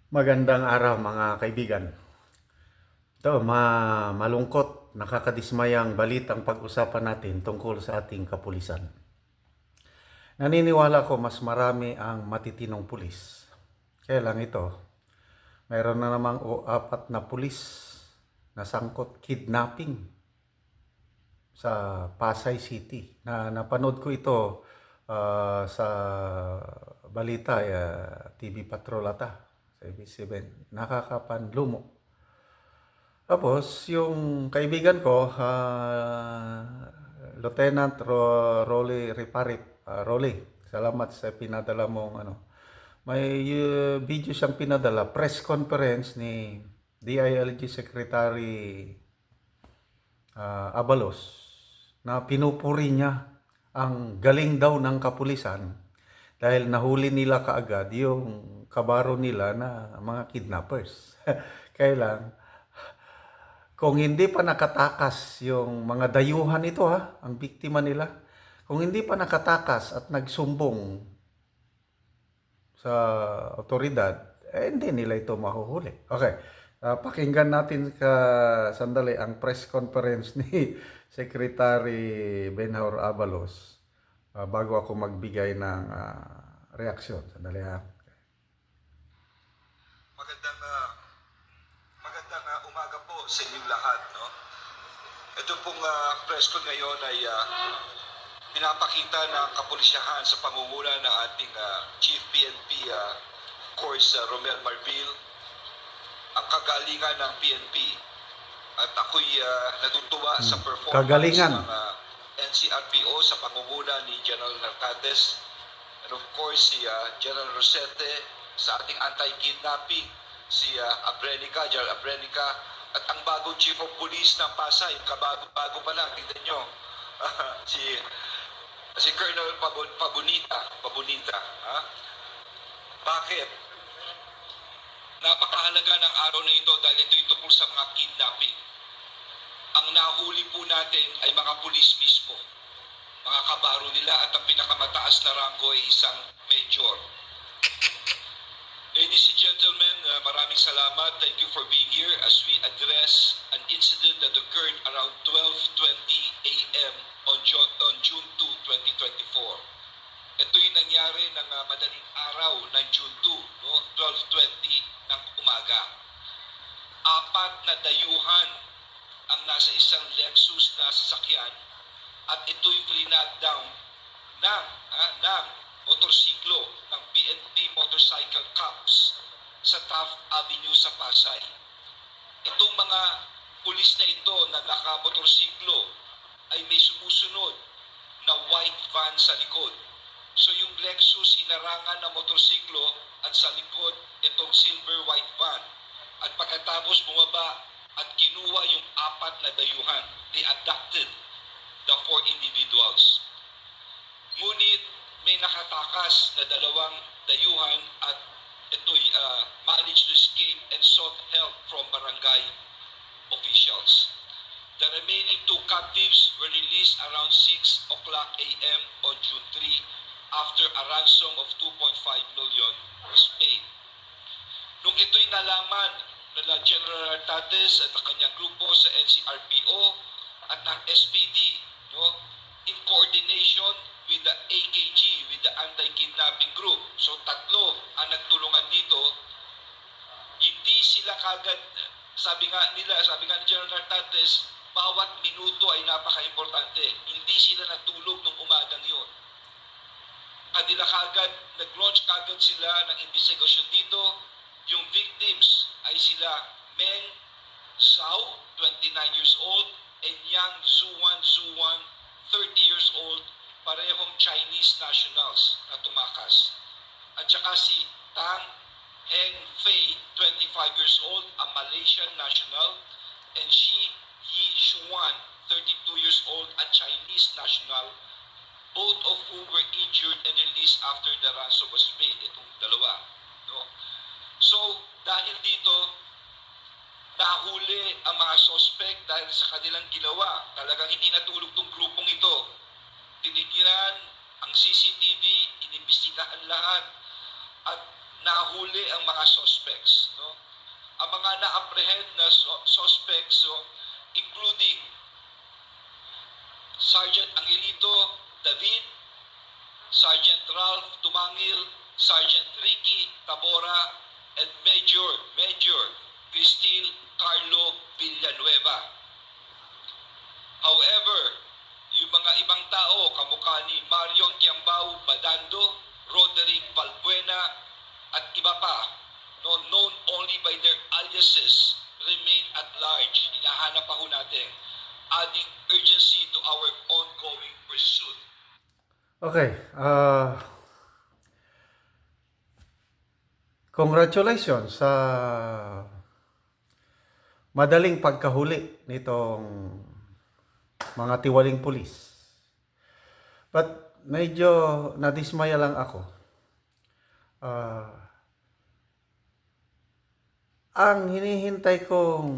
Magandang araw mga kaibigan. Ito, malungkot, nakakadismayang balitang pag-usapan natin tungkol sa ating kapulisan. Naniniwala ko mas marami ang matitinong pulis. Kaya lang ito, mayroon na namang apat na pulis na sangkot kidnapping sa Pasay City. Napanood ko ito sa balita, TV Patrol ata, sa AB7. Nakakapanlumo. Tapos, yung kaibigan ko, Lieutenant Rolly Riparip, Rolly, salamat sa pinadala mong ano. May video siyang pinadala, press conference ni DILG Secretary Abalos, na pinupuri niya ang galing daw ng kapulisan dahil nahuli nila kaagad yung kabaro nila na mga kidnappers. Kaya lang, kung hindi pa nakatakas yung mga dayuhan ito, ang biktima nila, kung hindi pa nakatakas at nagsumbong sa otoridad, hindi nila ito mahuhuli. Okay, pakinggan natin sandali ang press conference ni Secretary Benhur Abalos bago ako magbigay ng reaksyon. Sandali ha. Magandang umaga po sa inyong lahat. No? Ito pong press con ngayon ay pinapakita ng kapulisyahan sa pangunguna ng ating Chief PNP Course Romel Marbil ang kagalingan ng PNP. At ako'y natutuwa sa performance Kagalingan ng NCRPO sa pangunguna ni General Narcates and of course si General Rosete sa ating anti-kidnapping, si General Abrenica, at ang bagong Chief of Police ng Pasay, kabago-bago pa lang, tingnan nyo, si Colonel Pabonita. Ha? Bakit? Napakahalaga ng araw na ito dahil ito'y tungkol sa mga kidnapping. Ang nahuli po natin ay mga pulis mismo, mga kabaro nila, at ang pinakamataas na ranggo ay isang major. Ladies and gentlemen, maraming salamat. Thank you for being here as we address an incident that occurred around 12:20 a.m. on June 2, 2024. Ito'y nangyari ng madaling araw ng June 2, no? 12:20 ng umaga. Apat na dayuhan ang nasa isang Lexus na sasakyan at ito'y flinag-down ng motorsiklo ng PNP Motorcycle Cops sa Taft Avenue sa Pasay. Itong mga pulis na ito na nakamotorsiklo ay may sumusunod na white van sa likod. So yung Lexus inarangan ng motorsiklo at sa likod itong silver white van. At pagkatapos bumaba at kinuha yung apat na dayuhan. They abducted the 4 individuals. Ngunit may nakatakas na dalawang dayuhan at ito'y managed to escape and sought help from barangay officials. The remaining 2 captives were released around 6 o'clock a.m. on June 3 after a ransom of 2.5 million was paid. Nung ito'y nalaman na General Narcates at ang kanyang grupo sa NCRPO at ng SPD, no, in coordination with the AKG, with the anti-kidnapping group. So tatlo ang nagtulungan dito. Hindi sila kagad, sabi nga ni General Narcates, bawat minuto ay napaka-importante. Hindi sila natulog nung umagang yun. Kanila kagad, nag-launch kagad sila ng investigasyon dito. Yung victims ay sila Meng Zhao, 29 years old, and Yang Zuan, 30 years old, parehong Chinese nationals na tumakas. At saka si Tang Heng Fei, 25 years old, a Malaysian national, and Shi Yi Xuan, 32 years old, a Chinese national, both of whom were injured and released after the ransom was paid. Itong dalawa. No? So, dahil dito, nahuli ang mga suspect dahil sa kanilang ginawa. Talagang hindi natulog tong grupong ito. Tinignan ang CCTV, inimbestigahan lahat. At nahuli ang mga suspects. No? Ang mga na-apprehend na suspects, so, including Sergeant Angelito David, Sergeant Ralph Tumangil, Sergeant Ricky Tabora, and Major Cristil Carlo Villanueva. However, yung mga ibang tao, kamukha ni Mario Quiambao Badando, Roderick Valbuena, at iba pa, no, known only by their aliases, remain at large. Hinahanap pa ho natin, adding urgency to our ongoing pursuit. Okay, congratulations sa madaling pagkahuli nitong mga tiwaling pulis. But medyo nadismaya lang ako. Ang hinihintay kong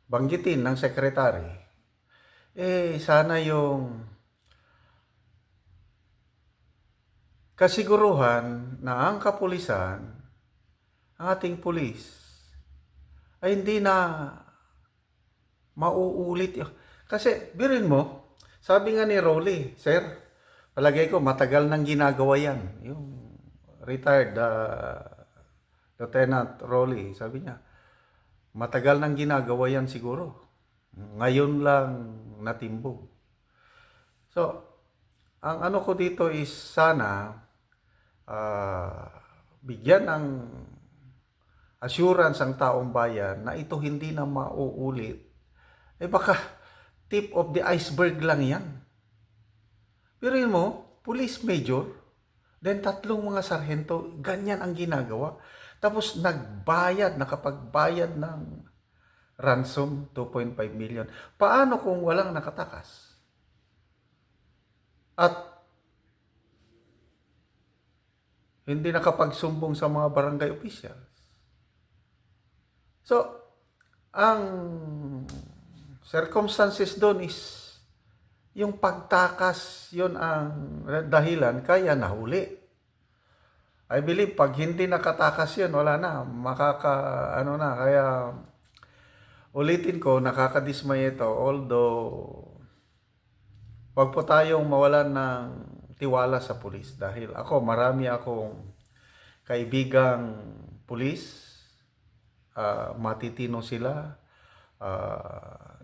banggitin ng sekretary, sana yung kasiguruhan na ang kapulisan, ang ating pulis, ay hindi na mauulit. Kasi, birin mo, sabi nga ni Rolly, Sir, palagay ko matagal nang ginagawa yan. Yung retired Lieutenant Rolly, sabi niya, matagal nang ginagawa yan siguro. Ngayon lang natimbog. So, ang ano ko dito is sana bigyan ng assurance ang taong bayan na ito hindi na mauulit. Baka tip of the iceberg lang yan. Pero yun mo, police major, then 3 mga sarhento, ganyan ang ginagawa. Tapos nakapagbayad ng ransom, 2.5 million. Paano kung walang nakatakas? At hindi nakapagsumbong sa mga barangay officials. So, ang circumstances doon is yung pagtakas, yun ang dahilan kaya nahuli. I believe pag hindi nakatakas yun, wala na, kaya ulitin ko, nakakadismay ito, although wag po tayong mawalan ng tiwala sa pulis dahil marami akong kaibigang pulis, matitino sila,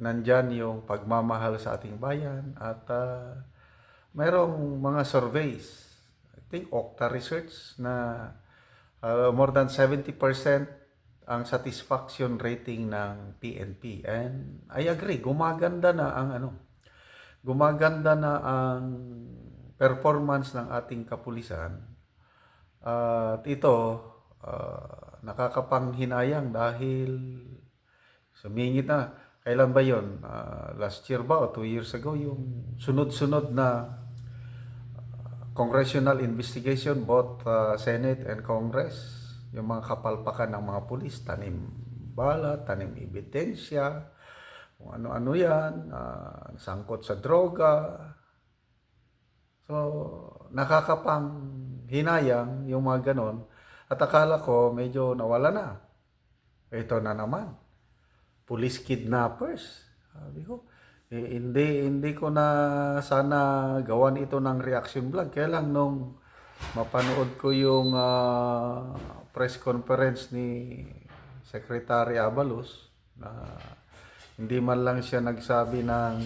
nandyan yung pagmamahal sa ating bayan at mayroong mga surveys, I think Okta Research na more than 70% ang satisfaction rating ng PNP, and I agree, gumaganda na ang performance ng ating kapulisan. At ito, nakakapanghinayang dahil sumingit na. Kailan ba yun? Last year ba o 2 years ago? Yung sunod-sunod na congressional investigation, both Senate and Congress, yung mga kapalpakan ng mga pulis, tanim bala, tanim ebidensya, kung ano-ano yan, sangkot sa droga. So, nakakapanghinayang yung mga ganon. At akala ko medyo nawala na. Ito na naman. Police kidnappers. Sabi ko, hindi ko na sana gawan ito ng reaction vlog. Kaya lang nung mapanood ko yung press conference ni Secretary Abalos, na hindi man lang siya nagsabi ng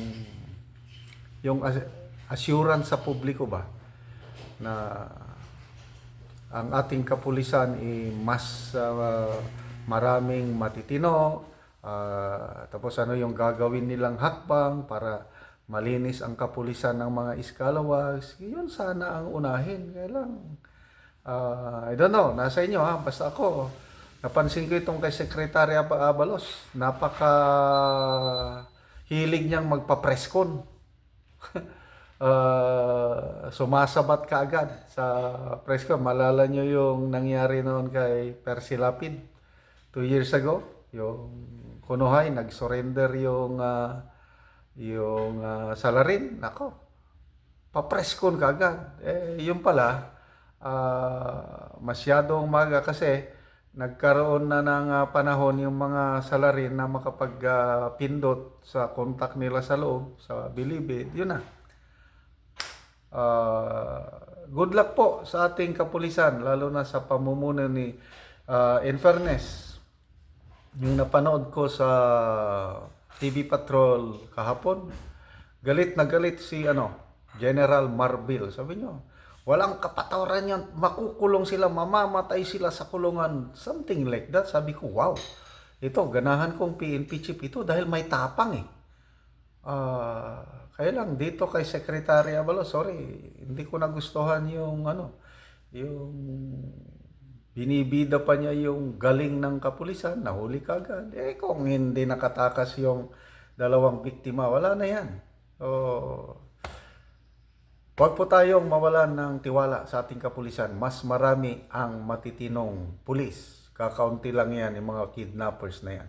yung assurance sa publiko ba na ang ating kapulisan mas maraming matitino, tapos yung gagawin nilang hakbang para malinis ang kapulisan ng mga iskalawags, yun sana ang unahin. Kaya lang I don't know, nasa inyo basta ako napansin ko itong kay Secretary Abalos, napaka hilig niyang magpa-presscon. Sumasabat ka agad sa presscon. Malala nyo yung nangyari noon kay Percy Lapid 2 years ago, yung Kunuhay, nag-surrender yung salarin. Nako, pa-presscon ka agad. Yung pala, masyadong maga kasi nagkaroon na ng panahon yung mga salarin na makapag-pindot sa contact nila sa loob, sa bilibid. Yun na. Good luck po sa ating kapulisan, lalo na sa pamumuno ni in fairness, yung napanood ko sa TV Patrol kahapon, galit na galit si General Marbil. Sabi niyo, walang kapatawaran yan, makukulong sila, mamamatay sila sa kulungan, something like that. Sabi ko, wow, ito, ganahan kong PNP chief ito dahil may tapang eh. Kaya lang dito kay Secretary Abalo, sorry, hindi ko nagustuhan yung yung binibida pa niya yung galing ng kapulisan, nahuli kagad. Eh kung hindi nakatakas yung dalawang biktima, wala na yan. Huwag po tayong mawalan ng tiwala sa ating kapulisan. Mas marami ang matitinong pulis. Kakaunti lang yan yung mga kidnappers na yan.